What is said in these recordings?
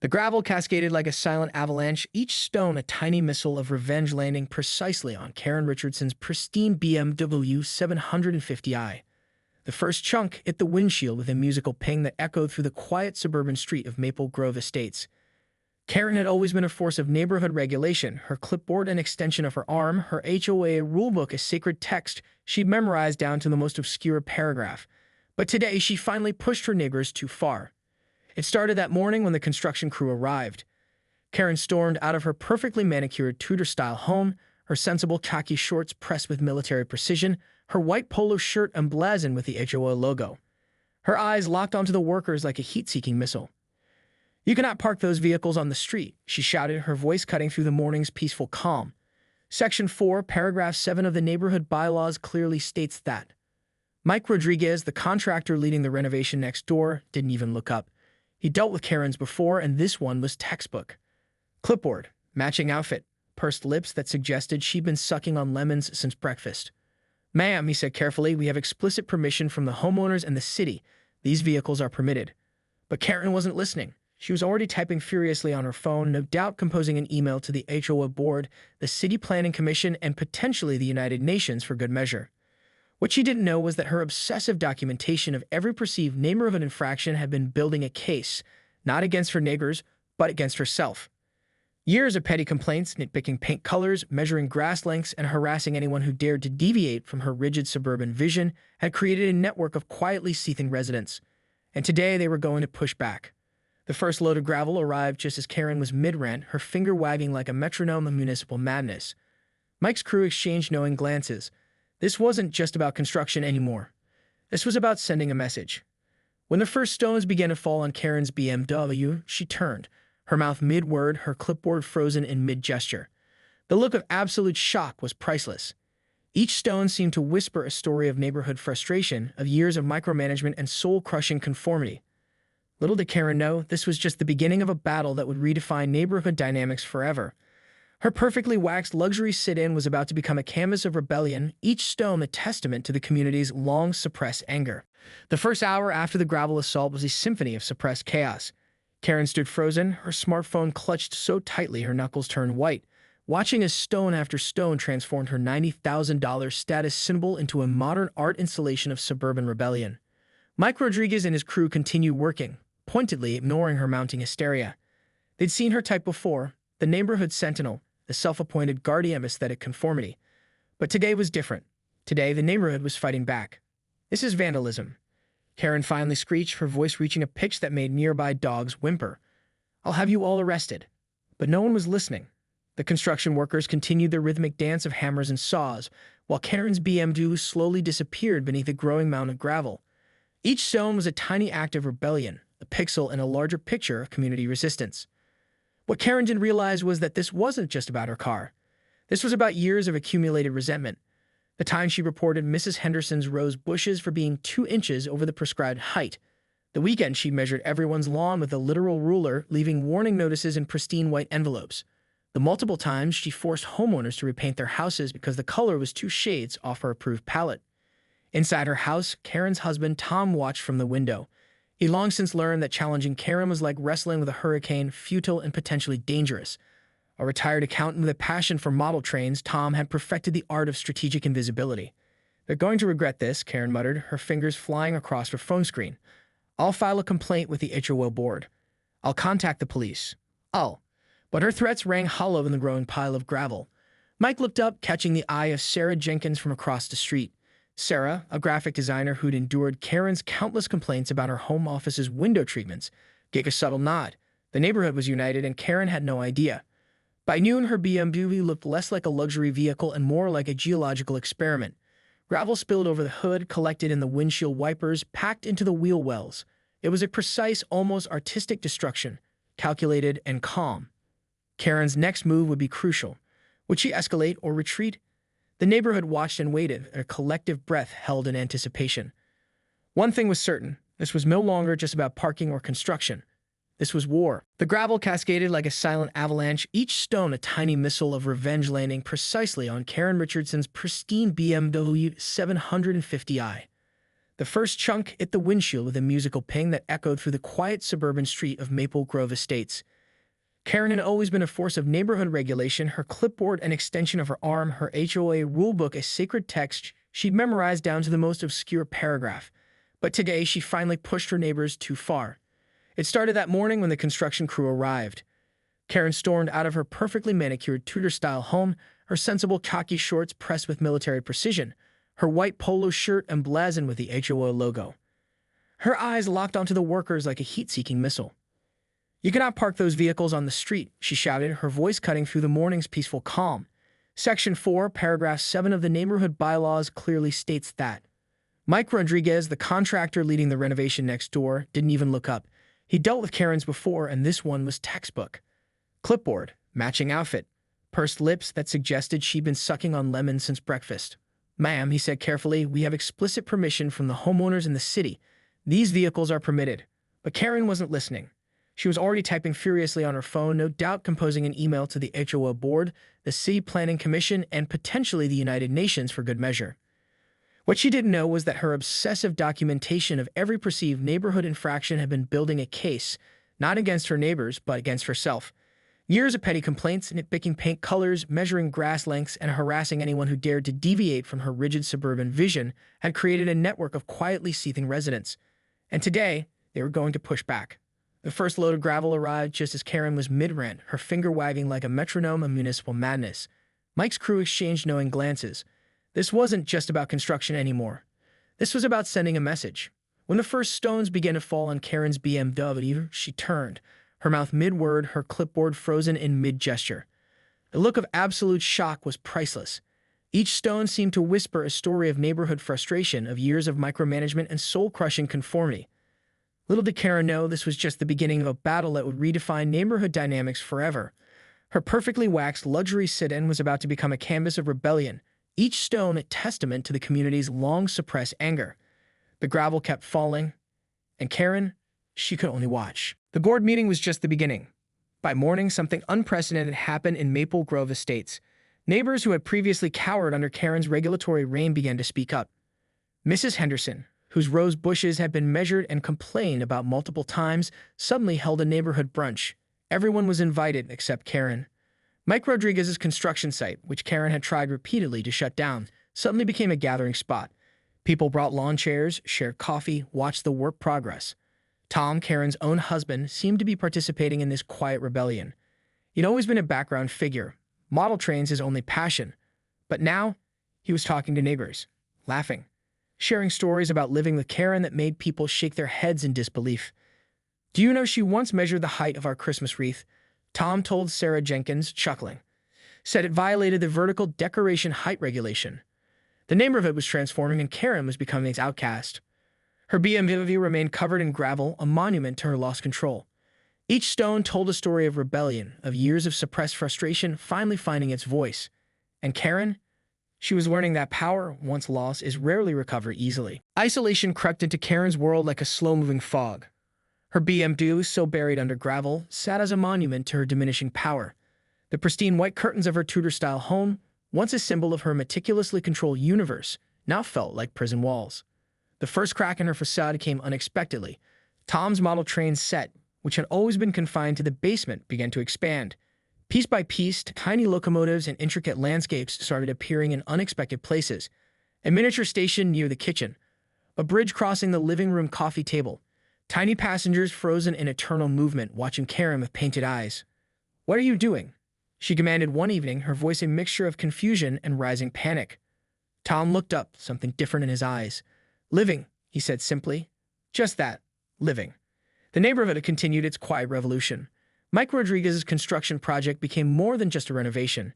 The gravel cascaded like a silent avalanche, each stone a tiny missile of revenge landing precisely on Karen Richardson's pristine BMW 750i. The first chunk hit the windshield with a musical ping that echoed through the quiet suburban street of Maple Grove Estates. Karen had always been a force of neighborhood regulation, her clipboard an extension of her arm, her HOA rulebook a sacred text she'd memorized down to the most obscure paragraph. But today she finally pushed her neighbors too far. It started that morning when the construction crew arrived. Karen stormed out of her perfectly manicured Tudor-style home, her sensible khaki shorts pressed with military precision, her white polo shirt emblazoned with the HOA logo. Her eyes locked onto the workers like a heat-seeking missile. "You cannot park those vehicles on the street," she shouted, her voice cutting through the morning's peaceful calm. Section 4, Paragraph 7 of the neighborhood bylaws clearly states that. Mike Rodriguez, the contractor leading the renovation next door, didn't even look up. He dealt with Karens before, and this one was textbook. Clipboard, matching outfit, pursed lips that suggested she'd been sucking on lemons since breakfast. "Ma'am," he said carefully, "we have explicit permission from the homeowners and the city. These vehicles are permitted." But Karen wasn't listening. She was already typing furiously on her phone, no doubt composing an email to the HOA board, the City Planning Commission, and potentially the United Nations for good measure. What she didn't know was that her obsessive documentation of every perceived neighborhood infraction had been building a case, not against her neighbors, but against herself. Years of petty complaints, nitpicking paint colors, measuring grass lengths, and harassing anyone who dared to deviate from her rigid suburban vision had created a network of quietly seething residents. And today they were going to push back. The first load of gravel arrived just as Karen was mid-rant, her finger wagging like a metronome of municipal madness. Mike's crew exchanged knowing glances. This wasn't just about construction anymore. This was about sending a message. When the first stones began to fall on Karen's BMW, she turned, her mouth mid-word, her clipboard frozen in mid-gesture. The look of absolute shock was priceless. Each stone seemed to whisper a story of neighborhood frustration, of years of micromanagement and soul-crushing conformity. Little did Karen know, this was just the beginning of a battle that would redefine neighborhood dynamics forever. Her perfectly waxed luxury sit-in was about to become a canvas of rebellion, each stone a testament to the community's long-suppressed anger. The first hour after the gravel assault was a symphony of suppressed chaos. Karen stood frozen, her smartphone clutched so tightly her knuckles turned white, watching as stone after stone transformed her $90,000 status symbol into a modern art installation of suburban rebellion. Mike Rodriguez and his crew continued working, pointedly ignoring her mounting hysteria. They'd seen her type before, the neighborhood sentinel, the self-appointed guardian of aesthetic conformity. But today was different. Today, the neighborhood was fighting back. "This is vandalism," Karen finally screeched, her voice reaching a pitch that made nearby dogs whimper. "I'll have you all arrested." But no one was listening. The construction workers continued their rhythmic dance of hammers and saws, while Karen's BMW slowly disappeared beneath a growing mound of gravel. Each stone was a tiny act of rebellion, a pixel in a larger picture of community resistance. What Karen didn't realize was that this wasn't just about her car. This was about years of accumulated resentment. The time she reported Mrs. Henderson's rose bushes for being 2 inches over the prescribed height. The weekend she measured everyone's lawn with a literal ruler, leaving warning notices in pristine white envelopes. The multiple times she forced homeowners to repaint their houses because the color was 2 shades off her approved palette. Inside her house, Karen's husband Tom watched from the window. He long since learned that challenging Karen was like wrestling with a hurricane, futile and potentially dangerous. A retired accountant with a passion for model trains, Tom had perfected the art of strategic invisibility. "They're going to regret this," Karen muttered, her fingers flying across her phone screen. "I'll file a complaint with the HOA board. I'll contact the police. But her threats rang hollow in the growing pile of gravel. Mike looked up, catching the eye of Sarah Jenkins from across the street. Sarah, a graphic designer who'd endured Karen's countless complaints about her home office's window treatments, gave a subtle nod. The neighborhood was united, and Karen had no idea. By noon, her BMW looked less like a luxury vehicle and more like a geological experiment. Gravel spilled over the hood, collected in the windshield wipers, packed into the wheel wells. It was a precise, almost artistic destruction, calculated and calm. Karen's next move would be crucial. Would she escalate or retreat? The neighborhood watched and waited, a collective breath held in anticipation. One thing was certain. This was no longer just about parking or construction. This was war. The gravel cascaded like a silent avalanche, each stone a tiny missile of revenge landing precisely on Karen Richardson's pristine BMW 750i. The first chunk hit the windshield with a musical ping that echoed through the quiet suburban street of Maple Grove Estates. Karen had always been a force of neighborhood regulation, her clipboard an extension of her arm, her HOA rulebook a sacred text she'd memorized down to the most obscure paragraph. But today, she finally pushed her neighbors too far. It started that morning when the construction crew arrived. Karen stormed out of her perfectly manicured Tudor-style home, her sensible khaki shorts pressed with military precision, her white polo shirt emblazoned with the HOA logo. Her eyes locked onto the workers like a heat-seeking missile. "You cannot park those vehicles on the street," she shouted, her voice cutting through the morning's peaceful calm. Section 4, Paragraph 7 of the neighborhood bylaws clearly states that. Mike Rodriguez, the contractor leading the renovation next door, didn't even look up. He dealt with Karens before, and this one was textbook. Clipboard, matching outfit, pursed lips that suggested she'd been sucking on lemons since breakfast. "Ma'am," he said carefully, "we have explicit permission from the homeowners in the city. These vehicles are permitted." But Karen wasn't listening. She was already typing furiously on her phone, no doubt composing an email to the HOA board, the City Planning Commission, and potentially the United Nations for good measure. What she didn't know was that her obsessive documentation of every perceived neighborhood infraction had been building a case, not against her neighbors, but against herself. Years of petty complaints, nitpicking paint colors, measuring grass lengths, and harassing anyone who dared to deviate from her rigid suburban vision had created a network of quietly seething residents. And today, they were going to push back. The first load of gravel arrived just as Karen was mid-rant, her finger wagging like a metronome of municipal madness. Mike's crew exchanged knowing glances. This wasn't just about construction anymore. This was about sending a message. When the first stones began to fall on Karen's BMW, she turned, her mouth mid-word, her clipboard frozen in mid-gesture. The look of absolute shock was priceless. Each stone seemed to whisper a story of neighborhood frustration, of years of micromanagement and soul-crushing conformity. Little did Karen know this was just the beginning of a battle that would redefine neighborhood dynamics forever. Her perfectly waxed luxury sit-in was about to become a canvas of rebellion, each stone a testament to the community's long-suppressed anger. The gravel kept falling, and Karen, she could only watch. The board meeting was just the beginning. By morning, something unprecedented happened in Maple Grove Estates. Neighbors who had previously cowered under Karen's regulatory reign began to speak up. Mrs. Henderson, whose rose bushes had been measured and complained about multiple times, suddenly held a neighborhood brunch. Everyone was invited except Karen. Mike Rodriguez's construction site, which Karen had tried repeatedly to shut down, suddenly became a gathering spot. People brought lawn chairs, shared coffee, watched the work progress. Tom, Karen's own husband, seemed to be participating in this quiet rebellion. He'd always been a background figure, model trains his only passion. But now, he was talking to neighbors, laughing, sharing stories about living with Karen that made people shake their heads in disbelief. "Do you know she once measured the height of our Christmas wreath?" Tom told Sarah Jenkins, chuckling. Said it violated the vertical decoration height regulation. The neighborhood was transforming and Karen was becoming its outcast. Her BMW remained covered in gravel, a monument to her lost control. Each stone told a story of rebellion, of years of suppressed frustration finally finding its voice. And Karen? She was learning that power, once lost, is rarely recovered easily. Isolation crept into Karen's world like a slow-moving fog. Her BMW, so buried under gravel, sat as a monument to her diminishing power. The pristine white curtains of her Tudor-style home, once a symbol of her meticulously controlled universe, now felt like prison walls. The first crack in her facade came unexpectedly. Tom's model train set, which had always been confined to the basement, began to expand. Piece by piece, tiny locomotives and intricate landscapes started appearing in unexpected places. A miniature station near the kitchen, a bridge crossing the living room coffee table, tiny passengers frozen in eternal movement watching Karen with painted eyes. "What are you doing?" she commanded one evening, her voice a mixture of confusion and rising panic. Tom looked up, something different in his eyes. "Living," he said simply. "Just that, living." The neighborhood had continued its quiet revolution. Mike Rodriguez's construction project became more than just a renovation.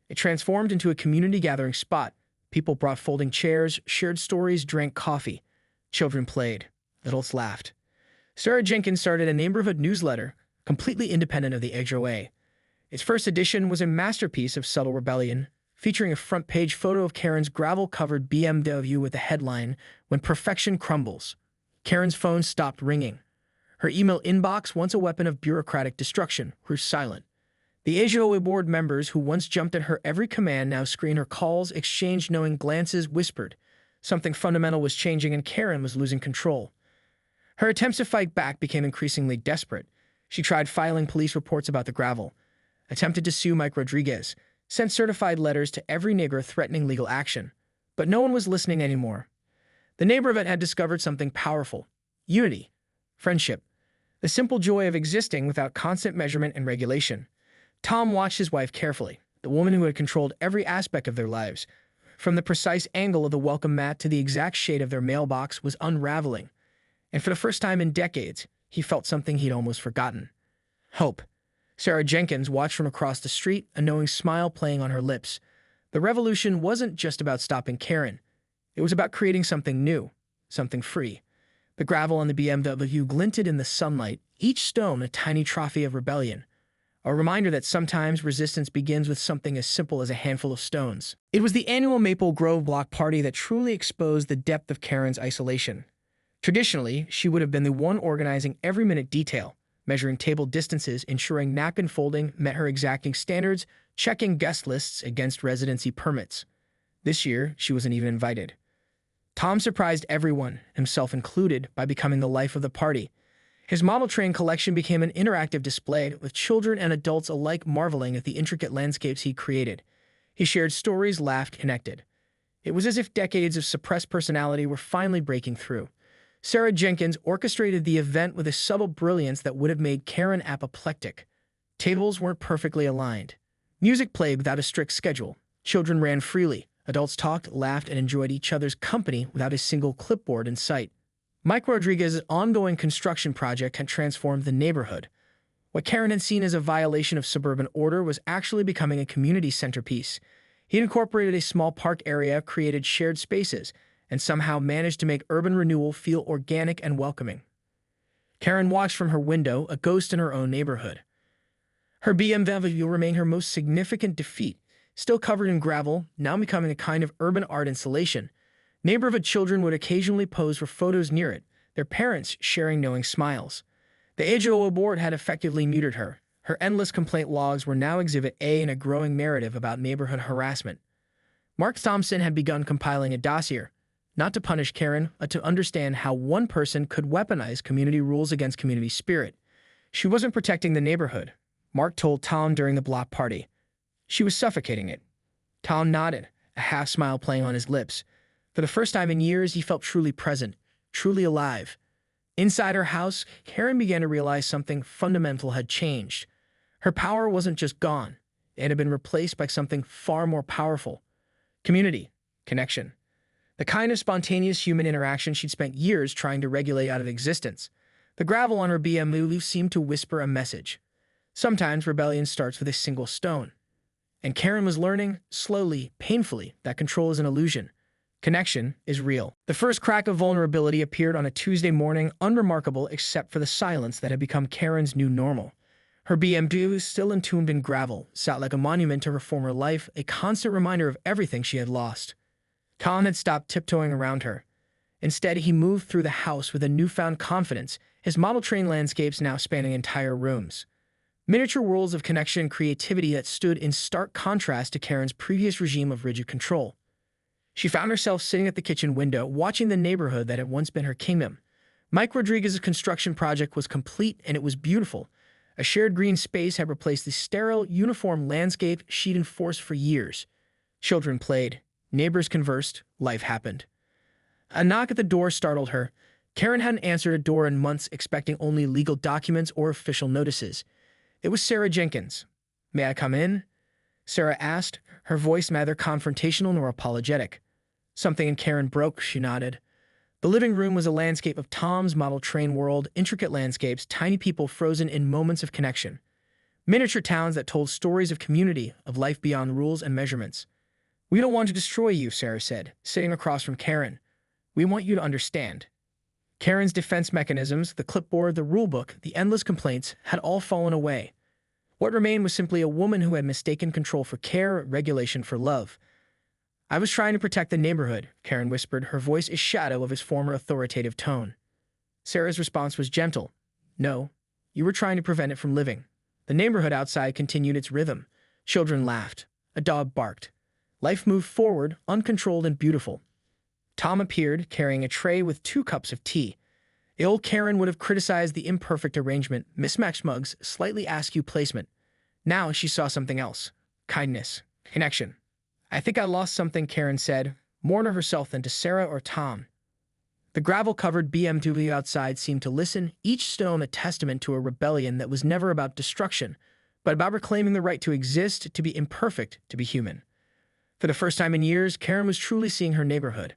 It transformed into a community gathering spot. People brought folding chairs, shared stories, drank coffee. Children played. Adults laughed. Sarah Jenkins started a neighborhood newsletter, completely independent of the HOA. Its first edition was a masterpiece of subtle rebellion, featuring a front-page photo of Karen's gravel-covered BMW with the headline, "When Perfection Crumbles." Karen's phone stopped ringing. Her email inbox, once a weapon of bureaucratic destruction, grew silent. The HOA board members who once jumped at her every command now screened her calls, exchanged knowing glances, whispered. Something fundamental was changing and Karen was losing control. Her attempts to fight back became increasingly desperate. She tried filing police reports about the gravel, attempted to sue Mike Rodriguez, sent certified letters to every neighbor threatening legal action. But no one was listening anymore. The neighborhood had discovered something powerful: unity, friendship, the simple joy of existing without constant measurement and regulation. Tom watched his wife carefully, the woman who had controlled every aspect of their lives. From the precise angle of the welcome mat to the exact shade of their mailbox was unraveling. And for the first time in decades, he felt something he'd almost forgotten: hope. Sarah Jenkins watched from across the street, a knowing smile playing on her lips. The revolution wasn't just about stopping Karen. It was about creating something new, something free. The gravel on the BMW glinted in the sunlight, each stone a tiny trophy of rebellion. A reminder that sometimes resistance begins with something as simple as a handful of stones. It was the annual Maple Grove block party that truly exposed the depth of Karen's isolation. Traditionally, she would have been the one organizing every minute detail, measuring table distances, ensuring napkin folding met her exacting standards, checking guest lists against residency permits. This year, she wasn't even invited. Tom surprised everyone, himself included, by becoming the life of the party. His model train collection became an interactive display, with children and adults alike marveling at the intricate landscapes he created. He shared stories, laughed, connected. It was as if decades of suppressed personality were finally breaking through. Sarah Jenkins orchestrated the event with a subtle brilliance that would have made Karen apoplectic. Tables weren't perfectly aligned. Music played without a strict schedule. Children ran freely. Adults talked, laughed, and enjoyed each other's company without a single clipboard in sight. Mike Rodriguez's ongoing construction project had transformed the neighborhood. What Karen had seen as a violation of suburban order was actually becoming a community centerpiece. He incorporated a small park area, created shared spaces, and somehow managed to make urban renewal feel organic and welcoming. Karen watched from her window, a ghost in her own neighborhood. Her BMW remained her most significant defeat, still covered in gravel, now becoming a kind of urban art installation. Neighborhood children would occasionally pose for photos near it, their parents sharing knowing smiles. The age-old board had effectively muted her. Her endless complaint logs were now Exhibit A in a growing narrative about neighborhood harassment. Mark Thompson had begun compiling a dossier, not to punish Karen, but to understand how one person could weaponize community rules against community spirit. She wasn't protecting the neighborhood, Mark told Tom during the block party. She was suffocating it. Tom nodded, a half-smile playing on his lips. For the first time in years, he felt truly present, truly alive. Inside her house, Karen began to realize something fundamental had changed. Her power wasn't just gone. It had been replaced by something far more powerful: community, connection. The kind of spontaneous human interaction she'd spent years trying to regulate out of existence. The gravel on her BMW seemed to whisper a message. Sometimes rebellion starts with a single stone. And Karen was learning, slowly, painfully, that control is an illusion. Connection is real. The first crack of vulnerability appeared on a Tuesday morning, unremarkable except for the silence that had become Karen's new normal. Her BMW, still entombed in gravel, sat like a monument to her former life, a constant reminder of everything she had lost. Colin had stopped tiptoeing around her. Instead, he moved through the house with a newfound confidence, his model train landscapes now spanning entire rooms. Miniature worlds of connection and creativity that stood in stark contrast to Karen's previous regime of rigid control. She found herself sitting at the kitchen window, watching the neighborhood that had once been her kingdom. Mike Rodriguez's construction project was complete, and it was beautiful. A shared green space had replaced the sterile, uniform landscape she'd enforced for years. Children played. Neighbors conversed. Life happened. A knock at the door startled her. Karen hadn't answered a door in months, expecting only legal documents or official notices. It was Sarah Jenkins. "May I come in?" Sarah asked, her voice neither confrontational nor apologetic. Something in Karen broke, she nodded. The living room was a landscape of Tom's model train world, intricate landscapes, tiny people frozen in moments of connection. Miniature towns that told stories of community, of life beyond rules and measurements. "We don't want to destroy you," Sarah said, sitting across from Karen. "We want you to understand." Karen's defense mechanisms, the clipboard, the rulebook, the endless complaints, had all fallen away. What remained was simply a woman who had mistaken control for care, regulation for love. "I was trying to protect the neighborhood," Karen whispered, her voice a shadow of his former authoritative tone. Sarah's response was gentle. "No, you were trying to prevent it from living." The neighborhood outside continued its rhythm. Children laughed. A dog barked. Life moved forward, uncontrolled and beautiful. Tom appeared, carrying a tray with 2 cups of tea. Old Karen would have criticized the imperfect arrangement, mismatched mugs, slightly askew placement. Now she saw something else. Kindness. Connection. "I think I lost something," Karen said, more to herself than to Sarah or Tom. The gravel-covered BMW outside seemed to listen, each stone a testament to a rebellion that was never about destruction, but about reclaiming the right to exist, to be imperfect, to be human. For the first time in years, Karen was truly seeing her neighborhood,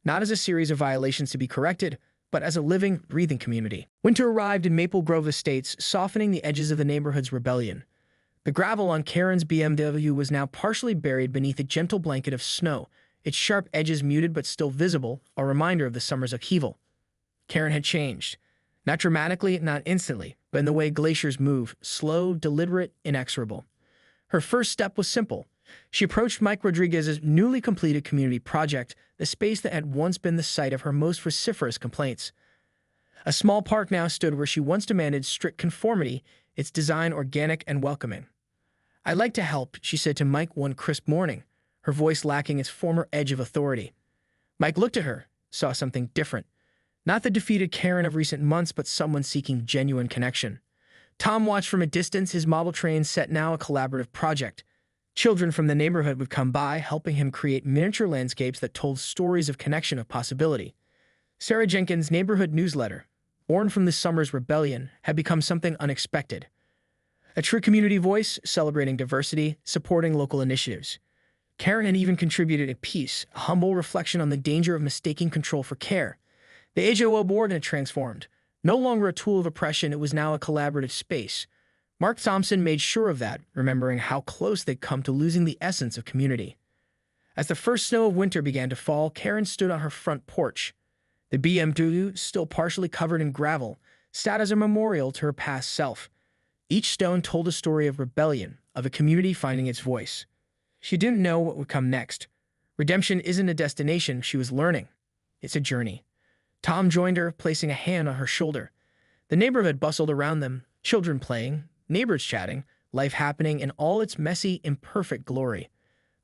not as a series of violations to be corrected, but as a living, breathing community. Winter arrived in Maple Grove Estates, softening the edges of the neighborhood's rebellion. The gravel on Karen's BMW was now partially buried beneath a gentle blanket of snow, its sharp edges muted but still visible, a reminder of the summer's upheaval. Karen had changed. Not dramatically, not instantly, but in the way glaciers move, slow, deliberate, inexorable. Her first step was simple. She approached Mike Rodriguez's newly completed community project, the space that had once been the site of her most vociferous complaints. A small park now stood where she once demanded strict conformity, its design organic and welcoming. "I'd like to help," she said to Mike one crisp morning, her voice lacking its former edge of authority. Mike looked at her, saw something different. Not the defeated Karen of recent months, but someone seeking genuine connection. Tom watched from a distance, his model train set now a collaborative project. Children from the neighborhood would come by, helping him create miniature landscapes that told stories of connection, of possibility. Sarah Jenkins' neighborhood newsletter, born from this summer's rebellion, had become something unexpected. A true community voice, celebrating diversity, supporting local initiatives. Karen had even contributed a piece, a humble reflection on the danger of mistaking control for care. The HOO board had transformed. No longer a tool of oppression, it was now a collaborative space. Mark Thompson made sure of that, remembering how close they'd come to losing the essence of community. As the first snow of winter began to fall, Karen stood on her front porch. The BMW, still partially covered in gravel, sat as a memorial to her past self. Each stone told a story of rebellion, of a community finding its voice. She didn't know what would come next. Redemption isn't a destination, she was learning. It's a journey. Tom joined her, placing a hand on her shoulder. The neighborhood bustled around them, children playing, neighbors chatting, life happening in all its messy, imperfect glory.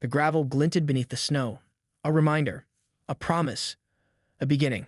The gravel glinted beneath the snow. A reminder, a promise, a beginning.